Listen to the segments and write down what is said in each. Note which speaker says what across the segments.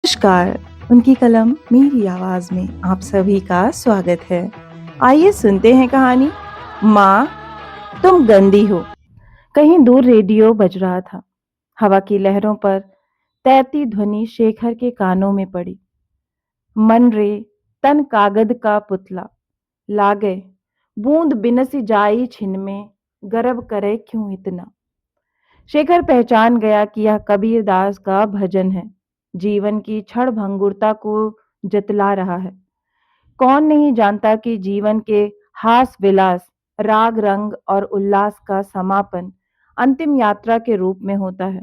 Speaker 1: नमस्कार, उनकी कलम मेरी आवाज में आप सभी का स्वागत है। आइए सुनते हैं कहानी माँ तुम गंदी हो। कहीं दूर रेडियो बज रहा था। हवा की लहरों पर तैरती ध्वनि शेखर के कानों में पड़ी। मन रे तन कागद का पुतला लागे बूंद बिनसी जाई छिन में गर्व करे क्यों इतना। शेखर पहचान गया कि यह कबीरदास का भजन है। जीवन की क्षण भंगुरता को जतला रहा है। कौन नहीं जानता कि जीवन के हास विलास, राग रंग और उल्लास का समापन अंतिम यात्रा के रूप में होता है।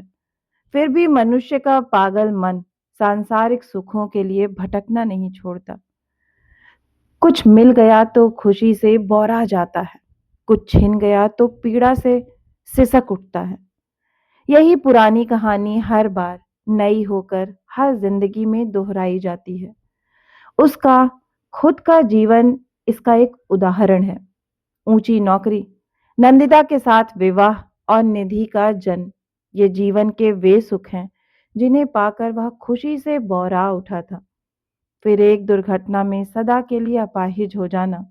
Speaker 1: फिर भी मनुष्य का पागल मन सांसारिक सुखों के लिए भटकना नहीं छोड़ता। कुछ मिल गया तो खुशी से बौरा जाता है, कुछ छिन गया तो पीड़ा से सिसक उठता है। यही पुरानी कहानी हर बार नई होकर हर जिंदगी में दोहराई जाती है। उसका खुद का जीवन इसका एक उदाहरण है। ऊंची नौकरी, नंदिता के साथ विवाह और निधि का जन्म, ये जीवन के वे सुख हैं जिन्हें पाकर वह खुशी से बौरा उठा था। फिर एक दुर्घटना में सदा के लिए अपाहिज हो जाना,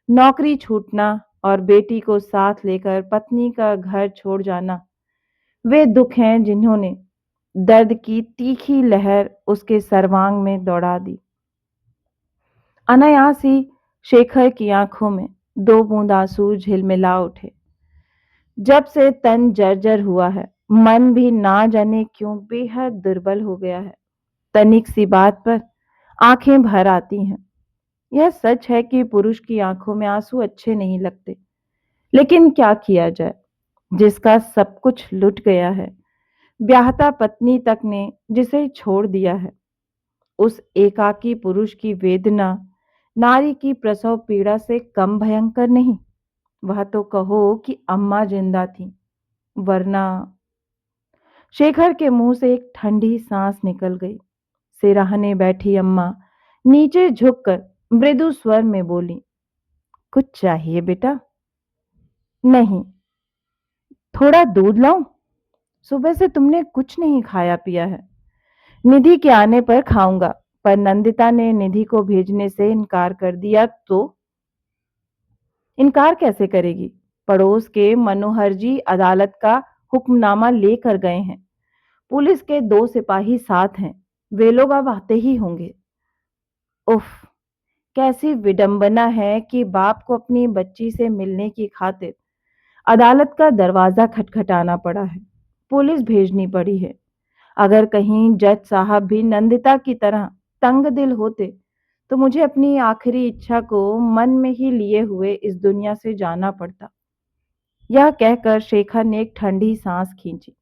Speaker 1: नौकरी छूटना और बेटी को साथ लेकर पत्नी का घर छोड़ जाना, वे दुख हैं जिन्होंने दर्द की तीखी लहर उसके सर्वांग में दौड़ा दी। अनायास ही शेखर की आंखों में दो बूंद आंसू झिलमिला उठे। जब से तन जर्जर हुआ है, मन भी ना जाने क्यों बेहद दुर्बल हो गया है। तनिक सी बात पर आंखें भर आती हैं। यह सच है कि पुरुष की आंखों में आंसू अच्छे नहीं लगते, लेकिन क्या किया जाए, जिसका सब कुछ लुट गया है, ब्याहता पत्नी तक ने जिसे छोड़ दिया है, उस एकाकी पुरुष की वेदना नारी की प्रसव पीड़ा से कम भयंकर नहीं। वह तो कहो कि अम्मा जिंदा थी, वरना। शेखर के मुंह से एक ठंडी सांस निकल गई। सिराहने बैठी अम्मा नीचे झुककर मृदु स्वर में बोली, कुछ चाहिए बेटा? नहीं। थोड़ा दूध लाऊं? सुबह से तुमने कुछ नहीं खाया पिया है। निधि के आने पर खाऊंगा, पर नंदिता ने निधि को भेजने से इनकार कर दिया तो? इनकार कैसे करेगी? पड़ोस के मनोहर जी अदालत का हुक्मनामा लेकर गए हैं। पुलिस के दो सिपाही साथ हैं। वे लोग अब आते ही होंगे। उफ, कैसी विडंबना है कि बाप को अपनी बच्ची से मिलने की खातिर अदालत का दरवाजा खटखटाना पड़ा है, पुलिस भेजनी पड़ी है। अगर कहीं जज साहब भी नंदिता की तरह तंग दिल होते तो मुझे अपनी आखिरी इच्छा को मन में ही लिए हुए इस दुनिया से जाना पड़ता। यह कहकर शेखर ने एक ठंडी सांस खींची।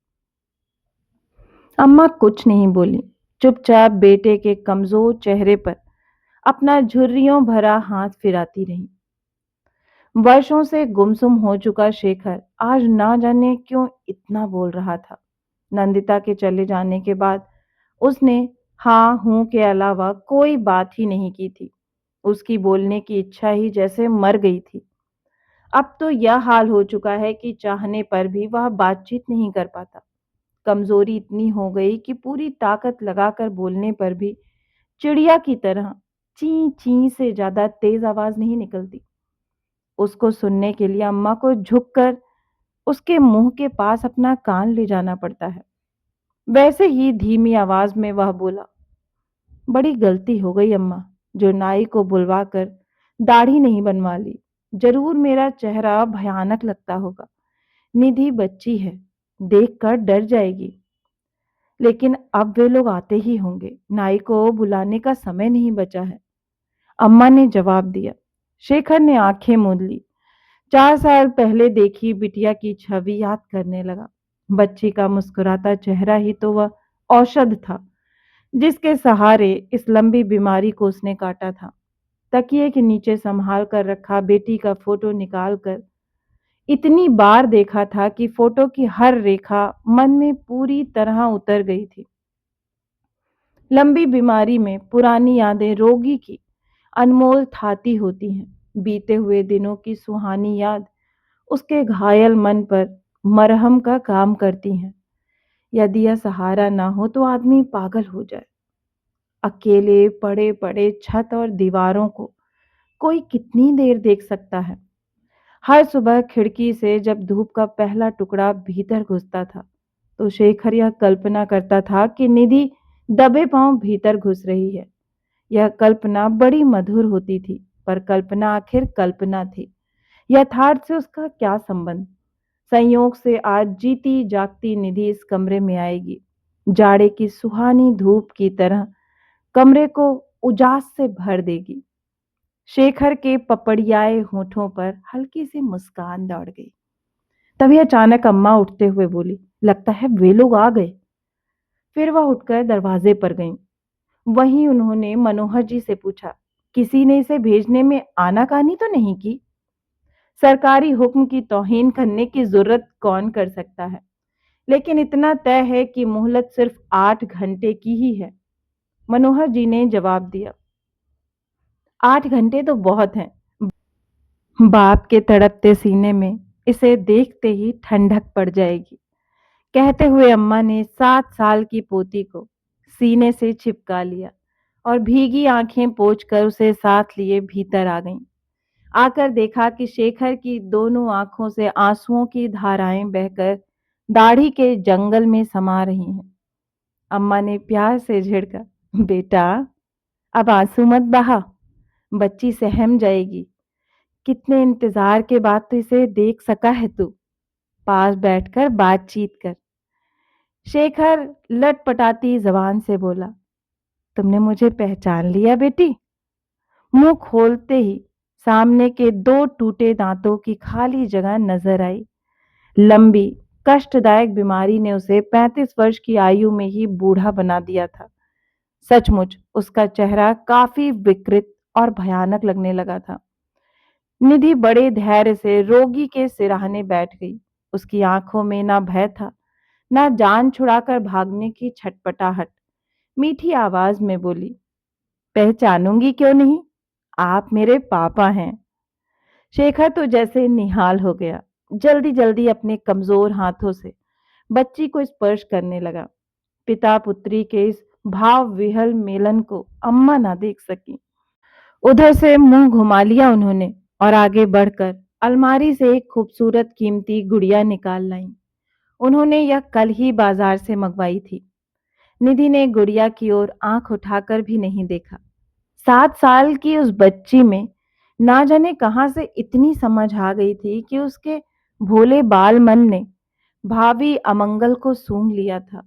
Speaker 1: अम्मा कुछ नहीं बोली, चुपचाप बेटे के कमजोर चेहरे पर अपना झुर्रियों भरा हाथ फिराती रही। वर्षों से गुमसुम हो चुका शेखर आज ना जाने क्यों इतना बोल रहा था। नंदिता के चले जाने के बाद उसने हाँ हूं के अलावा कोई बात ही नहीं की थी। उसकी बोलने की इच्छा ही जैसे मर गई थी। अब तो यह हाल हो चुका है कि चाहने पर भी वह बातचीत नहीं कर पाता। कमजोरी इतनी हो गई कि पूरी ताकत लगाकर बोलने पर भी चिड़िया की तरह ची ची से ज्यादा तेज आवाज नहीं निकलती। उसको सुनने के लिए अम्मा को झुककर उसके मुंह के पास अपना कान ले जाना पड़ता है। वैसे ही धीमी आवाज में वह बोला, बड़ी गलती हो गई अम्मा, जो नाई को बुलवाकर दाढ़ी नहीं बनवा ली। जरूर मेरा चेहरा भयानक लगता होगा। निधि बच्ची है, देखकर डर जाएगी। लेकिन अब वे लोग आते ही होंगे, नाई को बुलाने का समय नहीं बचा है। अम्मा ने जवाब दिया। शेखर ने आंखें मूंद ली। 4 साल पहले देखी बिटिया की छवि याद करने लगा। बच्ची का मुस्कुराता चेहरा ही तो वह औषध था जिसके सहारे इस लंबी बीमारी को उसने काटा था। तकिए के नीचे संभाल कर रखा बेटी का फोटो निकाल कर इतनी बार देखा था कि फोटो की हर रेखा मन में पूरी तरह उतर गई थी। लंबी बीमारी में पुरानी यादें रोगी की अनमोल थाती होती हैं। बीते हुए दिनों की सुहानी याद उसके घायल मन पर मरहम का काम करती हैं। यदि यह सहारा ना हो तो आदमी पागल हो जाए। अकेले पड़े पड़े छत और दीवारों को कोई कितनी देर देख सकता है। हर सुबह खिड़की से जब धूप का पहला टुकड़ा भीतर घुसता था, तो शेखर यह कल्पना करता था कि निधि दबे पांव भीतर घुस रही है। यह कल्पना बड़ी मधुर होती थी, पर कल्पना आखिर कल्पना थी। यथार्थ से उसका क्या संबंध। संयोग से आज जीती जागती निधि इस कमरे में आएगी, जाड़े की सुहानी धूप की तरह कमरे को उजास से भर देगी। शेखर के पपड़ियाए होठों पर हल्की सी मुस्कान दौड़ गई। तभी अचानक अम्मा उठते हुए बोली, लगता है वे लोग आ गए। फिर वह उठकर दरवाजे पर गईं। वहीं उन्होंने मनोहर जी से पूछा, किसी ने इसे भेजने में आनाकानी तो नहीं की? सरकारी हुक्म की तौहीन करने की जरूरत कौन कर सकता है, लेकिन इतना तय है कि मोहलत सिर्फ 8 घंटे की ही है। मनोहर जी ने जवाब दिया, 8 घंटे तो बहुत हैं। बाप के तड़पते सीने में इसे देखते ही ठंडक पड़ जाएगी। कहते हुए अम्मा ने 7 साल की पोती को सीने से चिपका लिया और भीगी आंखें पोंछकर उसे साथ लिए भीतर आ गईं। आकर देखा कि शेखर की दोनों आंखों से आंसुओं की धाराएं बहकर दाढ़ी के जंगल में समा रही हैं। अम्मा ने प्यार से झिड़का, बेटा अब आंसू मत बहा, बच्ची सहम जाएगी। कितने इंतजार के बाद तो इसे देख सका है तू। पास बैठकर बातचीत कर। शेखर लटपटाती जबान से बोला, तुमने मुझे पहचान लिया बेटी? मुंह खोलते ही सामने के 2 टूटे दांतों की खाली जगह नजर आई। लंबी कष्टदायक बीमारी ने उसे 35 वर्ष की आयु में ही बूढ़ा बना दिया था। सचमुच उसका चेहरा काफी विकृत और भयानक लगने लगा था। निधि बड़े धैर्य से रोगी के सिरहाने बैठ गई। उसकी आंखों में ना भय था, ना जान छुड़ाकर भागने की छटपटाहट। मीठी आवाज में बोली, पहचानूंगी क्यों नहीं, आप मेरे पापा हैं। शेखर तो जैसे निहाल हो गया। जल्दी जल्दी अपने कमजोर हाथों से बच्ची को स्पर्श करने लगा। पिता पुत्री के इस भाव विहल मेलन को अम्मा ना देख सकी। उधर से मुंह घुमा लिया उन्होंने और आगे बढ़कर अलमारी से एक खूबसूरत कीमती गुड़िया निकाल लाई। उन्होंने यह कल ही बाजार से मंगवाई थी। निधि ने गुड़िया की ओर आंख उठाकर भी नहीं देखा। 7 साल की उस बच्ची में ना जाने कहां से इतनी समझ आ गई थी कि उसके भोले बाल मन ने भावी अमंगल को सूंघ लिया था।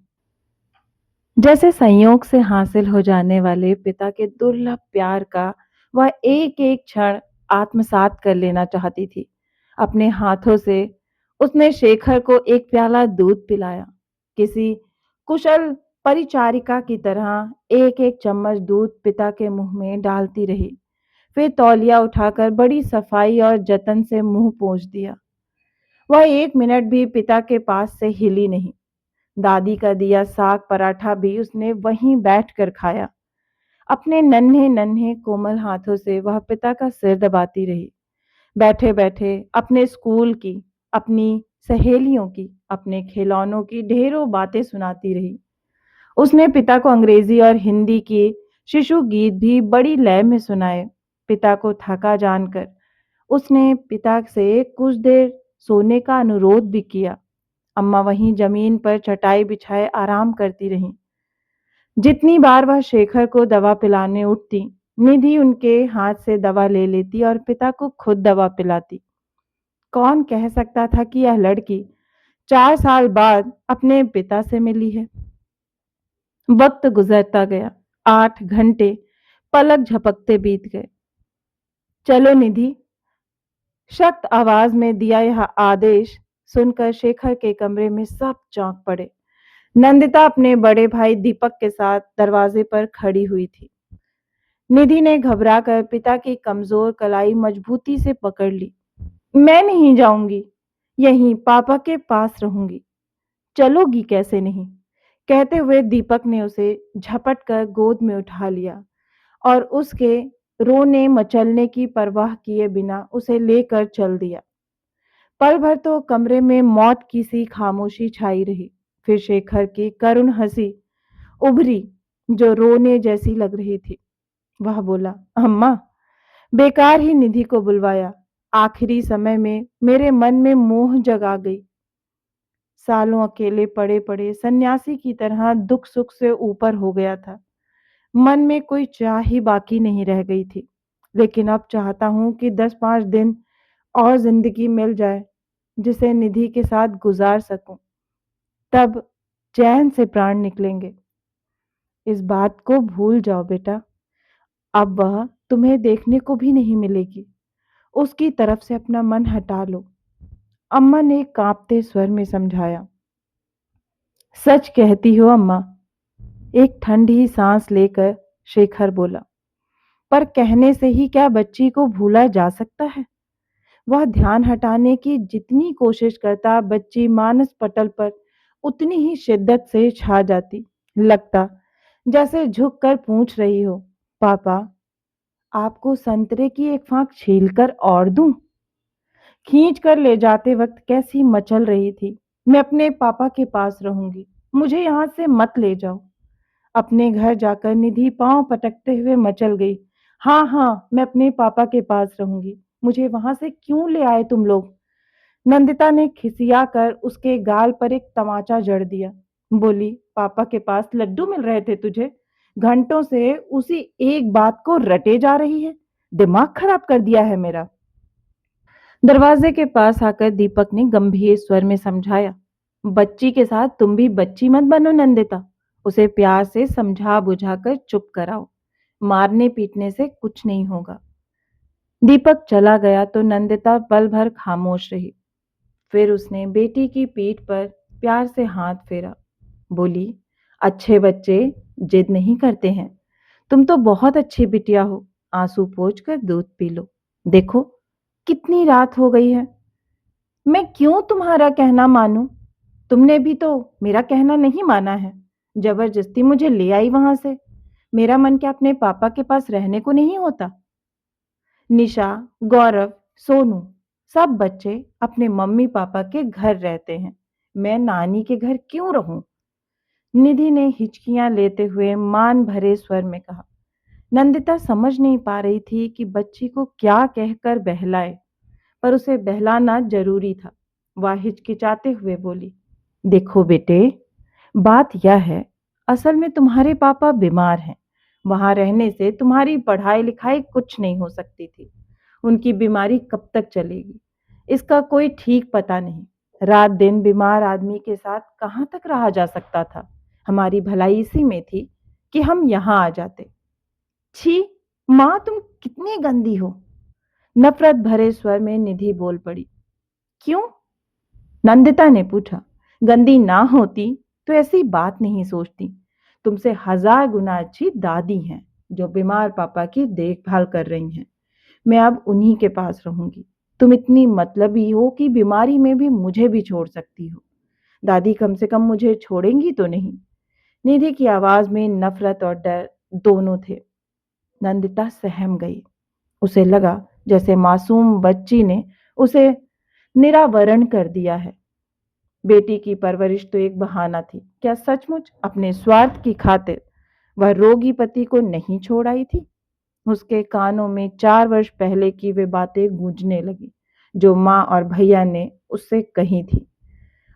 Speaker 1: जैसे संयोग से हासिल हो जाने वाले पिता के दुर्लभ प्यार का वह एक एक क्षण आत्मसात कर लेना चाहती थी। अपने हाथों से उसने शेखर को एक प्याला दूध पिलाया। किसी कुशल परिचारिका की तरह एक एक चम्मच दूध पिता के मुंह में डालती रही। फिर तौलिया उठाकर बड़ी सफाई और जतन से मुंह पोंछ दिया। वह 1 मिनट भी पिता के पास से हिली नहीं। दादी का दिया साग पराठा भी उसने वहीं बैठकर खाया। अपने नन्हे नन्हे कोमल हाथों से वह पिता का सिर दबाती रही। बैठे बैठे अपने स्कूल की, अपनी सहेलियों की, अपने खिलौनों की ढेरों बातें सुनाती रही। उसने पिता को अंग्रेजी और हिंदी के शिशु गीत भी बड़ी लय में सुनाए। पिता को थका जानकर उसने पिता से कुछ देर सोने का अनुरोध भी किया। अम्मा वहीं जमीन पर चटाई बिछाए आराम करती रहीं। जितनी बार वह शेखर को दवा पिलाने उठती, निधि उनके हाथ से दवा ले लेती और पिता को खुद दवा पिलाती। कौन कह सकता था कि यह लड़की 4 साल बाद अपने पिता से मिली है। वक्त गुजरता गया। 8 घंटे पलक झपकते बीत गए। चलो निधि, सख्त आवाज में दिया यह आदेश सुनकर शेखर के कमरे में सब चौंक पड़े। नंदिता अपने बड़े भाई दीपक के साथ दरवाजे पर खड़ी हुई थी। निधि ने घबराकर पिता की कमजोर कलाई मजबूती से पकड़ ली। मैं नहीं जाऊंगी, यहीं पापा के पास रहूंगी। चलोगी कैसे नहीं? कहते हुए दीपक ने उसे झपट कर गोद में उठा लिया और उसके रोने मचलने की परवाह किए बिना उसे लेकर चल दिया। पल भर तो कमरे में मौत की सी खामोशी छाई रही। फिर शेखर की करुण हंसी उभरी। जो रोने जैसी लग रही थी। वह बोला, अम्मा, बेकार ही निधि को बुलवाया। आखिरी समय में मेरे मन में मोह जगा गई। सालों अकेले पड़े पड़े सन्यासी की तरह दुख सुख से ऊपर हो गया था। मन में कोई चाह ही बाकी नहीं रह गई थी। लेकिन अब चाहता हूं कि 10-5 दिन और जिंदगी मिल जाए, जिसे निधि के साथ गुजार सकूं। तब चैन से प्राण निकलेंगे। इस बात को भूल जाओ बेटा। अब वह तुम्हें देखने को भी नहीं मिलेगी। उसकी तरफ से अपना मन हटा लो। अम्मा ने कांपते स्वर में समझाया। सच कहती हो अम्मा। एक ठंडी सांस लेकर शेखर बोला। पर कहने से ही क्या बच्ची को भूला जा सकता है? वह ध्यान हटाने की जितनी कोशिश करता, बच्ची मानस पटल पर उतनी ही शिद्दत से छा जाती। लगता जैसे झुक कर पूछ रही हो, पापा, आपको संतरे की एक फांक छीलकर और दूं? खींच कर ले जाते वक्त कैसी मचल रही थी। मैं अपने पापा के पास रहूंगी, मुझे यहां से मत ले जाओ। अपने घर जाकर निधि पांव पटकते हुए मचल गई। हाँ हाँ, मैं अपने पापा के पास रहूंगी। मुझे वहां से क्यों ले आए तुम लोग? नंदिता ने खिसिया कर उसके गाल पर एक तमाचा जड़ दिया। बोली, पापा के पास लड्डू मिल रहे थे तुझे? घंटों से उसी एक बात को रटे जा रही है। दिमाग खराब कर दिया है मेरा। दरवाजे के पास आकर दीपक ने गंभीर स्वर में समझाया। बच्ची के साथ तुम भी बच्ची मत बनो नंदिता। उसे प्यार से समझा बुझाकर चुप कराओ। मारने पीटने से कुछ नहीं होगा। दीपक चला गया तो नंदिता पल भर खामोश रही। फिर उसने बेटी की पीठ पर प्यार से हाथ फेरा। बोली, अच्छे बच्चे जिद नहीं करते हैं। तुम तो बहुत अच्छी बिटिया हो। आंसू पोंछ कर दूध पी लो। देखो कितनी रात हो गई है। मैं क्यों तुम्हारा कहना मानूं? तुमने भी तो मेरा कहना नहीं माना है। जबरदस्ती मुझे ले आई वहां से। मेरा मन क्या अपने पापा के पास रहने को नहीं होता? निशा, गौरव, सोनू, सब बच्चे अपने मम्मी पापा के घर रहते हैं। मैं नानी के घर क्यों रहूं? निधि ने हिचकियां लेते हुए मान भरे स्वर में कहा। नंदिता समझ नहीं पा रही थी कि बच्ची को क्या कहकर बहलाए, पर उसे बहलाना जरूरी था। वह हिचकिचाते हुए बोली, देखो बेटे, बात यह है, असल में तुम्हारे पापा बीमार हैं। वहां रहने से तुम्हारी पढ़ाई लिखाई कुछ नहीं हो सकती थी। उनकी बीमारी कब तक चलेगी, इसका कोई ठीक पता नहीं। रात दिन बीमार आदमी के साथ कहाँ तक रहा जा सकता था। हमारी भलाई इसी में थी कि हम यहाँ आ जाते। छी, माँ तुम कितनी गंदी हो। नफरत भरे स्वर में निधि बोल पड़ी। क्यों? नंदिता ने पूछा। गंदी ना होती तो ऐसी बात नहीं सोचती। तुमसे 1000 गुना अच्छी दादी हैं, जो बीमार पापा की देखभाल कर रही हैं। मैं अब उन्हीं के पास रहूंगी। तुम इतनी मतलबी हो कि बीमारी में भी मुझे भी छोड़ सकती हो। दादी कम से कम मुझे छोड़ेंगी तो नहीं? निधि की आवाज में नफरत और डर दोनों थे। नंदिता सहम गई। उसे लगा जैसे मासूम बच्ची ने उसे निरावरण कर दिया है। बेटी की परवरिश तो एक बहाना थी। क्या सचमुच अपने स्वार्थ की खातिर वह रोगी पति को नहीं छोड़ आई थी? उसके कानों में 4 वर्ष पहले की वे बातें गूंजने लगी, जो माँ और भैया ने उससे कही थी।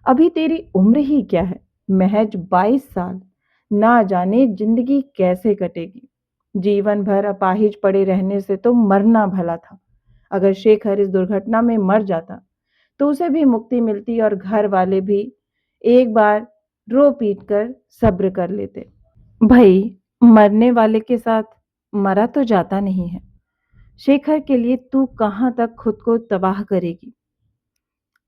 Speaker 1: अभी तेरी उम्र ही क्या है, महज 22 साल। ना जाने जिंदगी कैसे कटेगी। जीवन भर अपाहिज पड़े रहने से तो मरना भला था। अगर शेखर इस दुर्घटना में मर जाता तो उसे भी मुक्ति मिलती और घर वाले भी एक बार रो पीट कर सब्र कर लेते। भाई, मरने वाले के साथ मरा तो जाता नहीं है। शेखर के लिए तू कहां तक खुद को तबाह करेगी?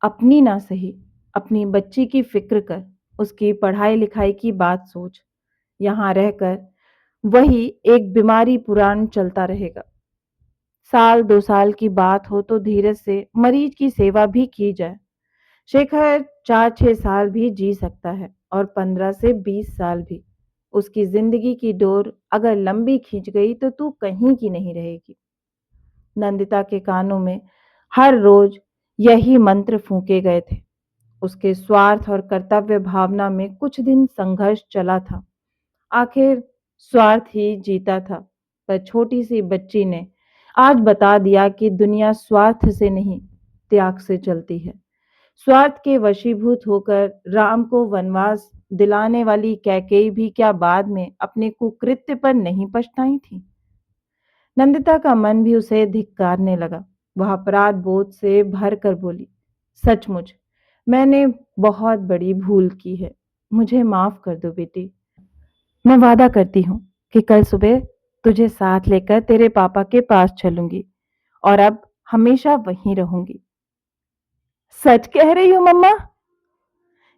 Speaker 1: अपनी ना सही, अपनी बच्ची की फिक्र कर। उसकी पढ़ाई लिखाई की बात सोच। यहां रहकर वही एक बीमारी पुराण चलता रहेगा। 1-2 साल की बात हो तो धीरज से मरीज की सेवा भी की जाए। शेखर 4-6 साल भी जी सकता है, और 15 से 20 साल भी। उसकी जिंदगी की डोर अगर लंबी खींच गई तो तू कहीं की नहीं रहेगी। नंदिता के कानों में हर रोज यही मंत्र फूंके गए थे। उसके स्वार्थ और कर्तव्य भावना में कुछ दिन संघर्ष चला था। आखिर स्वार्थ ही जीता था। पर छोटी सी बच्ची ने आज बता दिया कि दुनिया स्वार्थ से नहीं, त्याग से चलती है। स्वार्थ के वशीभूत होकर राम को वनवास दिलाने वाली कैकेयी भी क्या बाद में अपने कुकृत्य पर नहीं पछताई थी? नंदिता का मन भी उसे धिक्कारने लगा। वह अपराध बोध से भर कर बोली, सचमुच मैंने बहुत बड़ी भूल की है। मुझे माफ कर दो बेटी। मैं वादा करती हूँ कि कल सुबह तुझे साथ लेकर तेरे पापा के पास चलूंगी और अब हमेशा वहीं रहूंगी। सच कह रही हो मम्मा?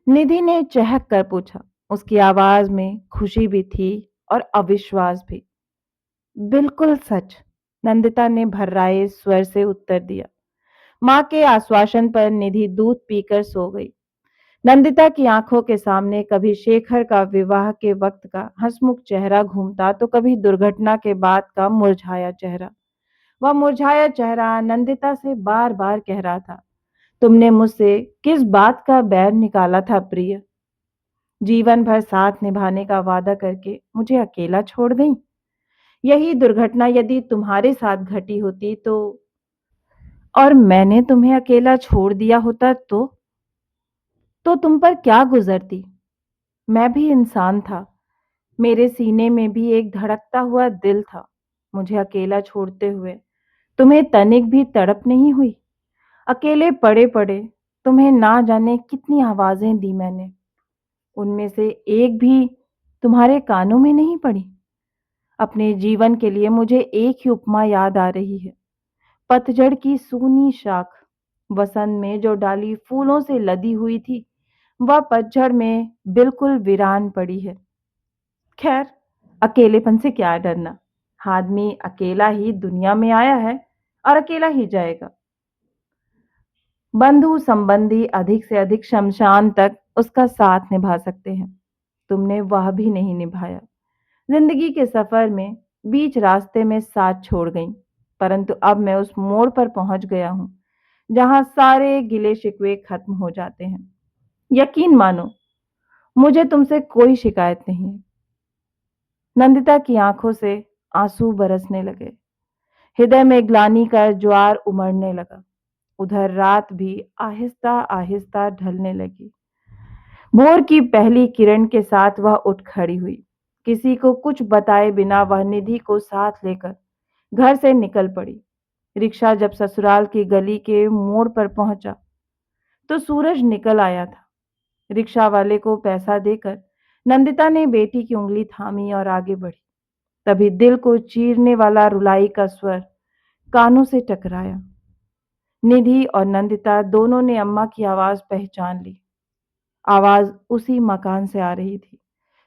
Speaker 1: निधि ने चहक कर पूछा। उसकी आवाज में खुशी भी थी और अविश्वास भी। बिल्कुल सच, नंदिता ने भर्राए स्वर से उत्तर दिया। मां के आश्वासन पर निधि दूध पीकर सो गई। नंदिता की आंखों के सामने कभी शेखर का विवाह के वक्त का हंसमुख चेहरा घूमता तो कभी दुर्घटना के बाद का मुरझाया चेहरा। वह मुरझाया चेहरा नंदिता से बार बार कह रहा था, तुमने मुझसे किस बात का बैर निकाला था प्रिय? जीवन भर साथ निभाने का वादा करके मुझे अकेला छोड़ गई। यही दुर्घटना यदि तुम्हारे साथ घटी होती तो, और मैंने तुम्हें अकेला छोड़ दिया होता तो तुम पर क्या गुजरती? मैं भी इंसान था। मेरे सीने में भी एक धड़कता हुआ दिल था। मुझे अकेला छोड़ते हुए तुम्हें तनिक भी तड़प नहीं हुई? अकेले पड़े पड़े तुम्हें ना जाने कितनी आवाजें दी मैंने, उनमें से एक भी तुम्हारे कानों में नहीं पड़ी। अपने जीवन के लिए मुझे एक ही उपमा याद आ रही है, पतझड़ की सूनी शाख। बसंत में जो डाली फूलों से लदी हुई थी, वह पतझड़ में बिल्कुल वीरान पड़ी है। खैर, अकेलेपन से क्या डरना? आदमी अकेला ही दुनिया में आया है और अकेला ही जाएगा। बंधु संबंधी अधिक से अधिक शमशान तक उसका साथ निभा सकते हैं। तुमने वह भी नहीं निभाया। जिंदगी के सफर में बीच रास्ते में साथ छोड़ गई, परंतु अब मैं उस मोड़ पर पहुंच गया हूं जहां सारे गिले शिकवे खत्म हो जाते हैं। यकीन मानो, मुझे तुमसे कोई शिकायत नहीं है। नंदिता की आंखों से आंसू बरसने लगे। हृदय में ग्लानि का ज्वार उमड़ने लगा। उधर रात भी आहिस्ता आहिस्ता ढलने लगी। भोर की पहली किरण के साथ वह उठ खड़ी हुई। किसी को कुछ बताए बिना वह निधि को साथ लेकर घर से निकल पड़ी। रिक्शा जब ससुराल की गली के मोड़ पर पहुंचा तो सूरज निकल आया था। रिक्शा वाले को पैसा देकर नंदिता ने बेटी की उंगली थामी और आगे बढ़ी। तभी दिल को चीरने वाला रुलाई का स्वर कानों से टकराया। निधि और नंदिता दोनों ने अम्मा की आवाज पहचान ली। आवाज उसी मकान से आ रही थी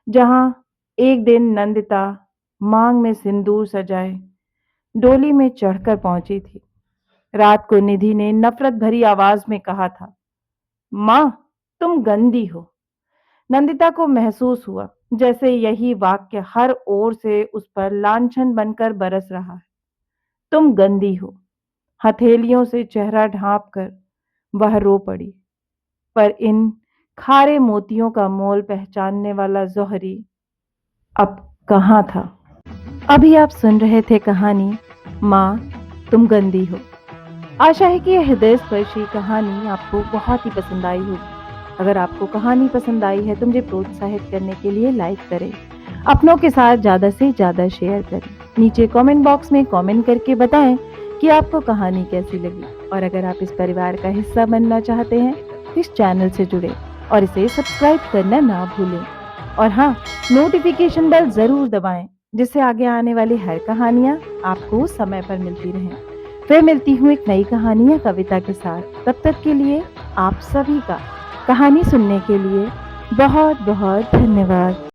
Speaker 1: जहां एक दिन नंदिता मांग में सिंदूर सजाए डोली में चढ़कर पहुंची थी। रात को निधि ने नफरत भरी आवाज में कहा था, मां, तुम गंदी हो। नंदिता को महसूस हुआ जैसे यही वाक्य हर ओर से उस पर लांछन बनकर बरस रहा है। तुम गंदी हो। हथेलियों से चेहरा ढांप कर वह रो पड़ी। पर इन खारे मोतियों का मोल पहचानने वाला जौहरी अब कहाँ था? अभी आप सुन रहे थे कहानी माँ तुम गंदी हो। आशा है कि यह हृदय स्पर्शी कहानी आपको बहुत ही पसंद आई होगी। अगर आपको कहानी पसंद आई है तो मुझे प्रोत्साहित करने के लिए लाइक करें, अपनों के साथ ज़्यादा से ज़्यादा शेयर करें। नीचे कमेंट बॉक्स में कमेंट करके बताएं कि आपको कहानी कैसी लगी। और अगर आप इस परिवार का हिस्सा बनना चाहते हैं तो इस चैनल से जुड़े और इसे सब्सक्राइब करना ना भूलें। और हाँ, नोटिफिकेशन बेल ज़रूर दबाएं जिससे आगे आने वाली हर कहानियाँ आपको समय पर मिलती रहें। फिर मिलती हूँ एक नई कहानी या कविता के साथ। तब तक के लिए आप सभी का कहानी सुनने के लिए बहुत बहुत धन्यवाद।